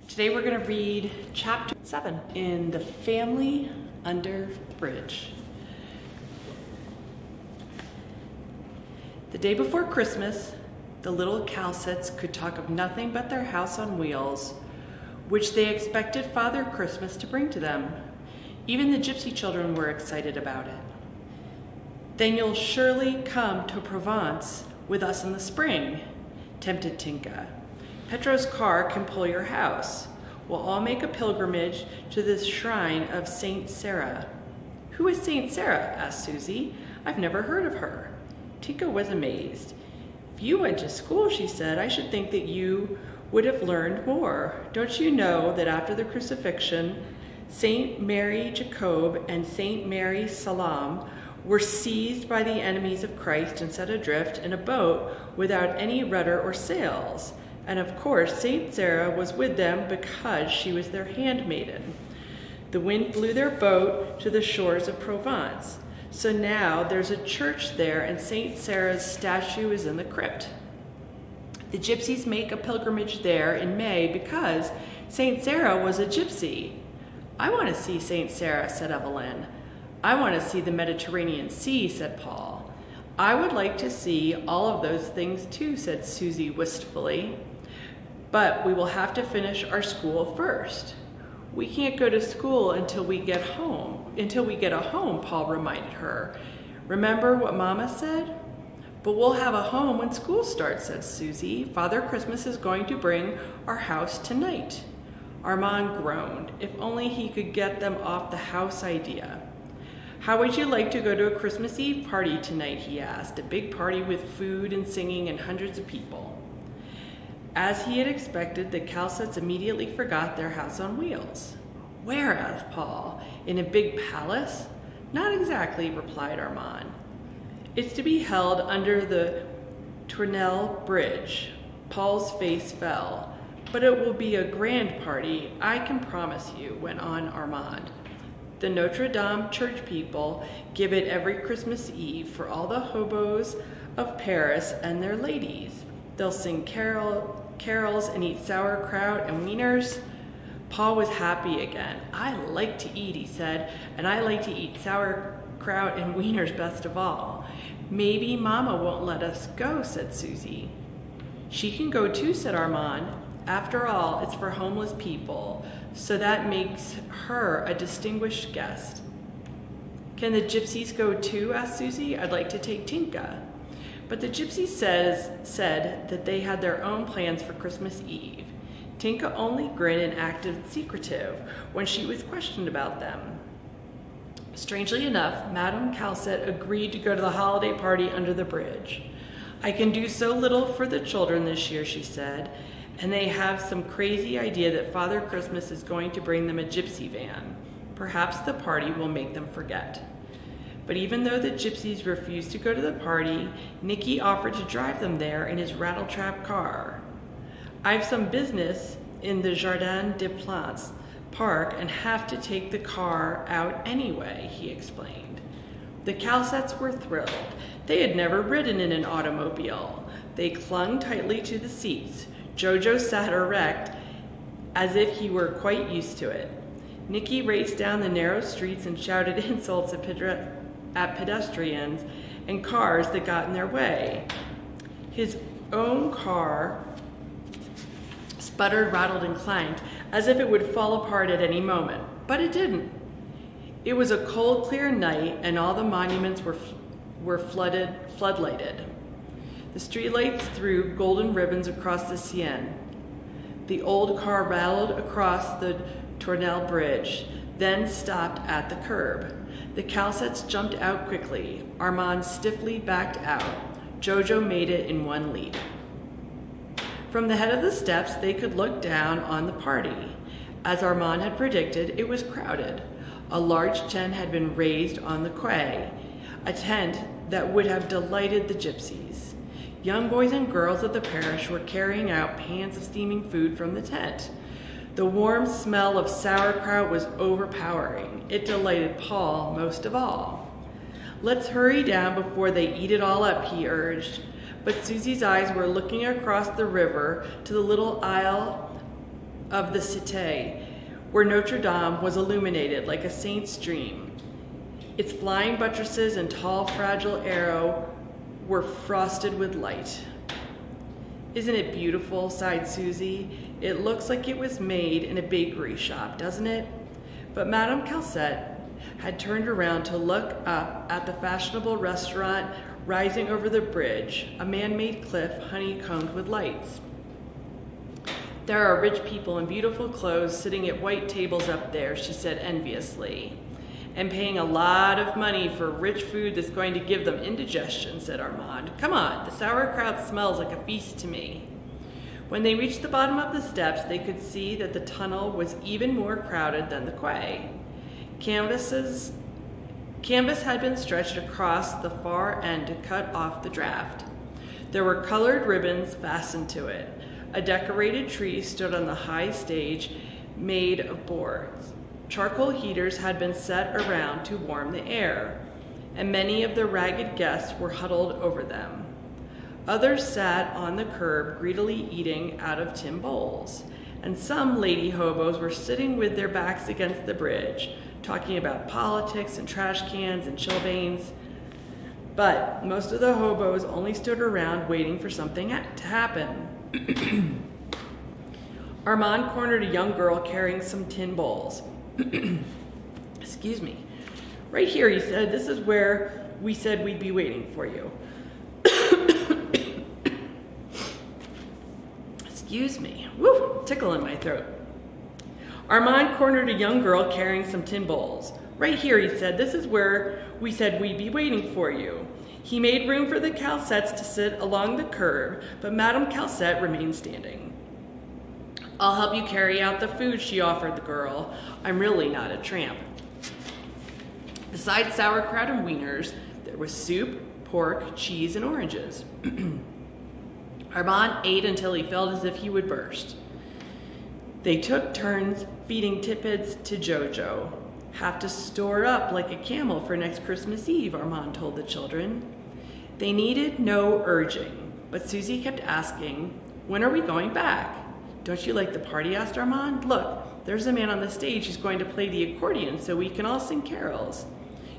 Today we're going to read chapter 7 in The Family Under Bridge. The day before Christmas, the little Calcetts could talk of nothing but their house on wheels, which they expected Father Christmas to bring to them. Even the gypsy children were excited about it. "Then you'll surely come to Provence with us in the spring," tempted Tinka. "Petro's car can pull your house. We'll all make a pilgrimage to the shrine of Saint Sarah." "Who is Saint Sarah?" asked Susie. "I've never heard of her." Tinka was amazed. "If you went to school," she said, "I should think that you would have learned more. Don't you know that after the crucifixion, Saint Mary Jacob and Saint Mary Salam were seized by the enemies of Christ and set adrift in a boat without any rudder or sails? And of course, Saint Sarah was with them because she was their handmaiden. The wind blew their boat to the shores of Provence. So now there's a church there, and Saint Sarah's statue is in the crypt. The gypsies make a pilgrimage there in May because Saint Sarah was a gypsy." "I want to see Saint Sarah," said Evelyn. "I want to see the Mediterranean Sea," said Paul. "I would like to see all of those things too," said Susie wistfully. "But we will have to finish our school first." "We can't go to school until we get a home, Paul reminded her. "Remember what Mama said?" "But we'll have a home when school starts," said Susie. "Father Christmas is going to bring our house tonight." Armand groaned. If only he could get them off the house idea. "How would you like to go to a Christmas Eve party tonight?" he asked. "A big party with food and singing and hundreds of people." As he had expected, the Calcetts immediately forgot their house on wheels. "Where?" asked Paul. "In a big palace?" "Not exactly," replied Armand. "It's to be held under the Tournelle Bridge." Paul's face fell. "But it will be a grand party, I can promise you," went on Armand. "The Notre Dame church people give it every Christmas Eve for all the hobos of Paris and their ladies. They'll sing carols and eat sauerkraut and wieners." Paul was happy again. "I like to eat," he said, "and I like to eat sauerkraut and wieners best of all." "Maybe Mama won't let us go," said Susie. "She can go too," said Armand. "After all, it's for homeless people, so that makes her a distinguished guest." "Can the gypsies go too?" asked Susie. "I'd like to take Tinka." But the gypsies said that they had their own plans for Christmas Eve. Tinka only grinned and acted secretive when she was questioned about them. Strangely enough, Madame Calcett agreed to go to the holiday party under the bridge. "I can do so little for the children this year," she said, "and they have some crazy idea that Father Christmas is going to bring them a gypsy van. Perhaps the party will make them forget." But even though the gypsies refused to go to the party, Nicky offered to drive them there in his rattletrap car. "I've some business in the Jardin des Plantes park and have to take the car out anyway," he explained. The Calcetts were thrilled. They had never ridden in an automobile. They clung tightly to the seats. Jojo sat erect as if he were quite used to it. Nicky raced down the narrow streets and shouted insults at pedestrians and cars that got in their way. His own car sputtered, rattled, and clanked as if it would fall apart at any moment, but it didn't. It was a cold, clear night, and all the monuments were floodlighted. The streetlights threw golden ribbons across the Seine. The old car rattled across the Tournelle Bridge, then stopped at the curb. The Calcetts jumped out quickly. Armand stiffly backed out. Jojo made it in one leap. From the head of the steps, they could look down on the party. As Armand had predicted, it was crowded. A large tent had been raised on the quay, a tent that would have delighted the gypsies. Young boys and girls of the parish were carrying out pans of steaming food from the tent. The warm smell of sauerkraut was overpowering. It delighted Paul most of all. "Let's hurry down before they eat it all up," he urged. But Susie's eyes were looking across the river to the little isle of the Cité, where Notre Dame was illuminated like a saint's dream. Its flying buttresses and tall, fragile arrow were frosted with light. "Isn't it beautiful?" sighed Susie. "It looks like it was made in a bakery shop, doesn't it?" But Madame Calcette had turned around to look up at the fashionable restaurant rising over the bridge, a man-made cliff honeycombed with lights. "There are rich people in beautiful clothes sitting at white tables up there," she said enviously. "And paying a lot of money for rich food that's going to give them indigestion," said Armand. "Come on, the sauerkraut smells like a feast to me." When they reached the bottom of the steps, they could see that the tunnel was even more crowded than the quay. Canvas had been stretched across the far end to cut off the draft. There were colored ribbons fastened to it. A decorated tree stood on the high stage made of boards. Charcoal heaters had been set around to warm the air, and many of the ragged guests were huddled over them. Others sat on the curb greedily eating out of tin bowls, and some lady hobos were sitting with their backs against the bridge, talking about politics and trash cans and chilblains. But most of the hobos only stood around waiting for something to happen. Armand cornered a young girl carrying some tin bowls. "Excuse me. Right here," he said. "This is where we said we'd be waiting for you." Excuse me. Woo, tickle in my throat. Armand cornered a young girl carrying some tin bowls. "Right here," he said. "This is where we said we'd be waiting for you." He made room for the Calcettes to sit along the curb, but Madame Calcette remained standing. "I'll help you carry out the food," she offered the girl. "I'm really not a tramp." Besides sauerkraut and wieners, there was soup, pork, cheese, and oranges. Armand ate until he felt as if he would burst. They took turns feeding tidbits to Jojo. "Have to store up like a camel for next Christmas Eve," Armand told the children. They needed no urging, but Susie kept asking, "When are we going back?" "Don't you like the party?" asked Armand. "Look, there's a man on the stage who's going to play the accordion so we can all sing carols."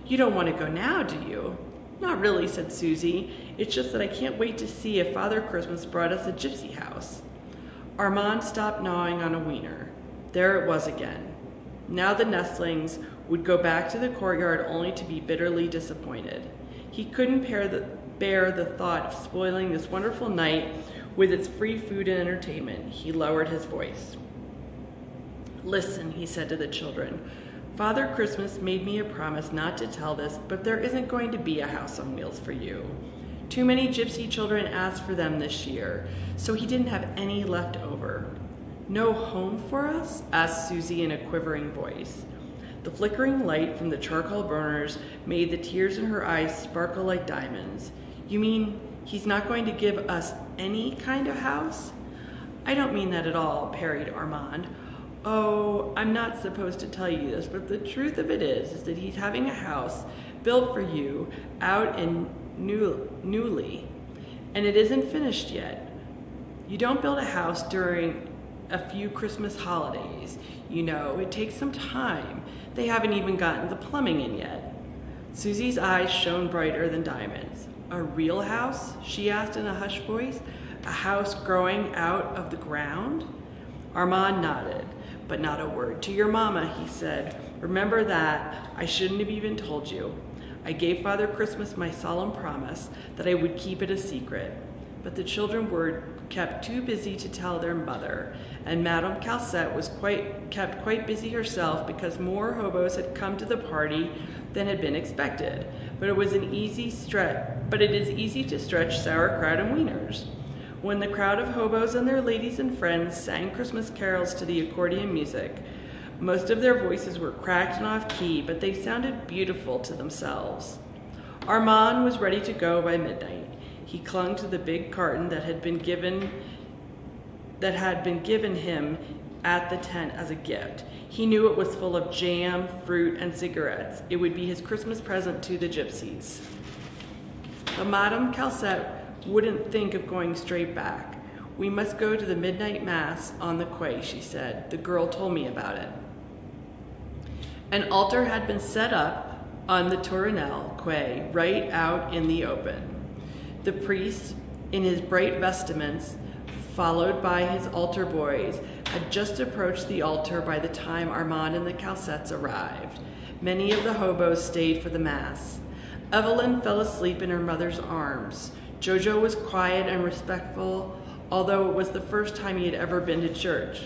"You don't want to go now, do you?" "Not really," said Susie. "It's just that I can't wait to see if Father Christmas brought us a gypsy house." Armand stopped gnawing on a wiener. There it was again. Now the nestlings would go back to the courtyard only to be bitterly disappointed. He couldn't bear the thought of spoiling this wonderful night with its free food and entertainment. He lowered his voice. "Listen," he said to the children. "Father Christmas made me a promise not to tell this, but there isn't going to be a house on wheels for you. Too many gypsy children asked for them this year, so he didn't have any left over." "No home for us?" asked Susie in a quivering voice. The flickering light from the charcoal burners made the tears in her eyes sparkle like diamonds. "You mean he's not going to give us any kind of house?" "I don't mean that at all," parried Armand. "Oh, I'm not supposed to tell you this, but the truth of it is that he's having a house built for you out in Newly, and it isn't finished yet. You don't build a house during a few Christmas holidays. You know, it takes some time. They haven't even gotten the plumbing in yet." Susie's eyes shone brighter than diamonds. "A real house?" she asked in a hushed voice. "A house growing out of the ground?" Armand nodded. "But not a word to your mama," he said. "Remember that. I shouldn't have even told you. I gave Father Christmas my solemn promise that I would keep it a secret." But the children were kept too busy to tell their mother, and Madame Calcette was kept quite busy herself because more hobos had come to the party than had been expected. But it is easy to stretch sauerkraut and wieners. When the crowd of hobos and their ladies and friends sang Christmas carols to the accordion music, most of their voices were cracked and off key, but they sounded beautiful to themselves. Armand was ready to go by midnight. He clung to the big carton that had been given him at the tent as a gift. He knew it was full of jam, fruit, and cigarettes. It would be his Christmas present to the gypsies. But Madame Calcette wouldn't think of going straight back. We must go to the midnight mass on the quay, she said. The girl told me about it. An altar had been set up on the Tournelle quay, right out in the open. The priest, in his bright vestments, followed by his altar boys, had just approached the altar by the time Armand and the Calcettes arrived. Many of the hobos stayed for the mass. Evelyn fell asleep in her mother's arms. Jojo was quiet and respectful, although it was the first time he had ever been to church.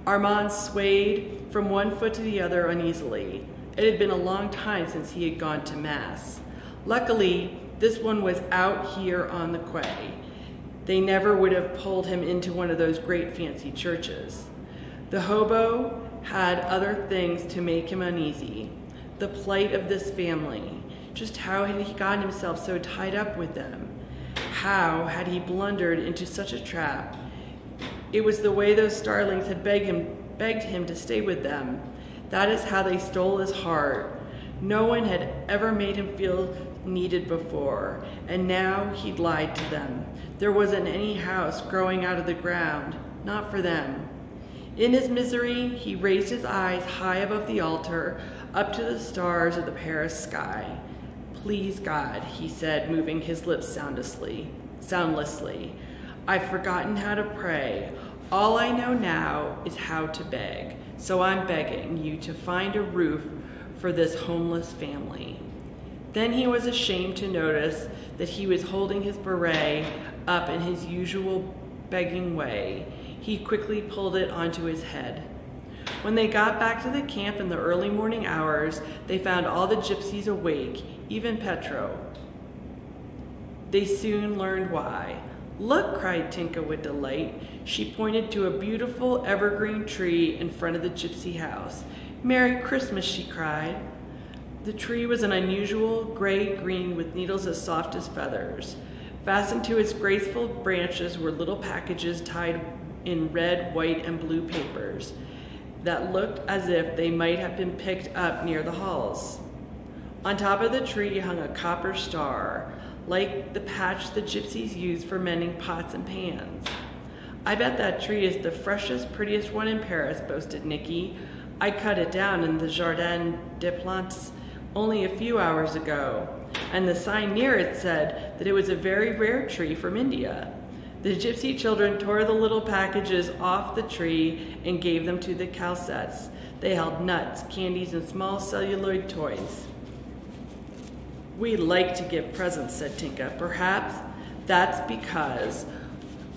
Armand swayed from one foot to the other uneasily. It had been a long time since he had gone to mass. Luckily, this one was out here on the quay. They never would have pulled him into one of those great fancy churches. The hobo had other things to make him uneasy. The plight of this family. Just how had he gotten himself so tied up with them? How had he blundered into such a trap? It was the way those starlings had begged him to stay with them. That is how they stole his heart. No one had ever made him feel needed before, and now he'd lied to them. There wasn't any house growing out of the ground, not for them. In his misery, he raised his eyes high above the altar, up to the stars of the Paris sky. Please, God, he said, moving his lips soundlessly. I've forgotten how to pray. All I know now is how to beg. So I'm begging you to find a roof for this homeless family. Then he was ashamed to notice that he was holding his beret up in his usual begging way. He quickly pulled it onto his head. When they got back to the camp in the early morning hours, they found all the gypsies awake, even Petro. They soon learned why. Look, cried Tinka with delight. She pointed to a beautiful evergreen tree in front of the gypsy house. Merry Christmas, she cried. The tree was an unusual gray-green with needles as soft as feathers. Fastened to its graceful branches were little packages tied in red, white, and blue papers that looked as if they might have been picked up near the halls. On top of the tree hung a copper star, like the patch the gypsies used for mending pots and pans. I bet that tree is the freshest, prettiest one in Paris, boasted Nicky. I cut it down in the Jardin des Plantes only a few hours ago, and the sign near it said that it was a very rare tree from India. The gypsy children tore the little packages off the tree and gave them to the Calcettes. They held nuts, candies, and small celluloid toys. We like to give presents, said Tinka. Perhaps that's because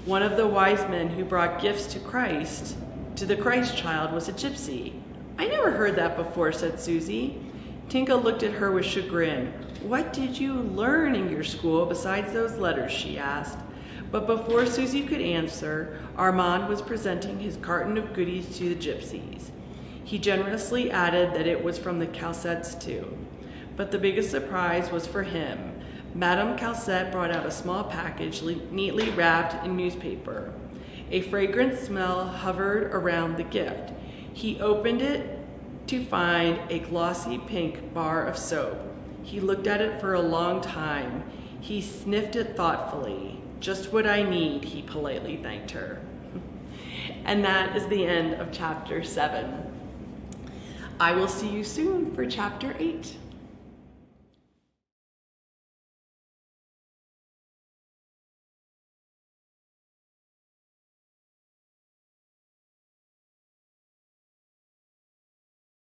one of the wise men who brought gifts to the Christ child, was a gypsy. I never heard that before, said Susie. Tinka looked at her with chagrin. What did you learn in your school besides those letters, she asked. But before Susie could answer, Armand was presenting his carton of goodies to the gypsies. He generously added that it was from the Calcettes too. But the biggest surprise was for him. Madame Calcette brought out a small package neatly wrapped in newspaper. A fragrant smell hovered around the gift. He opened it to find a glossy pink bar of soap. He looked at it for a long time. He sniffed it thoughtfully. Just what I need, he politely thanked her. And that is the end of chapter 7. I will see you soon for chapter 8.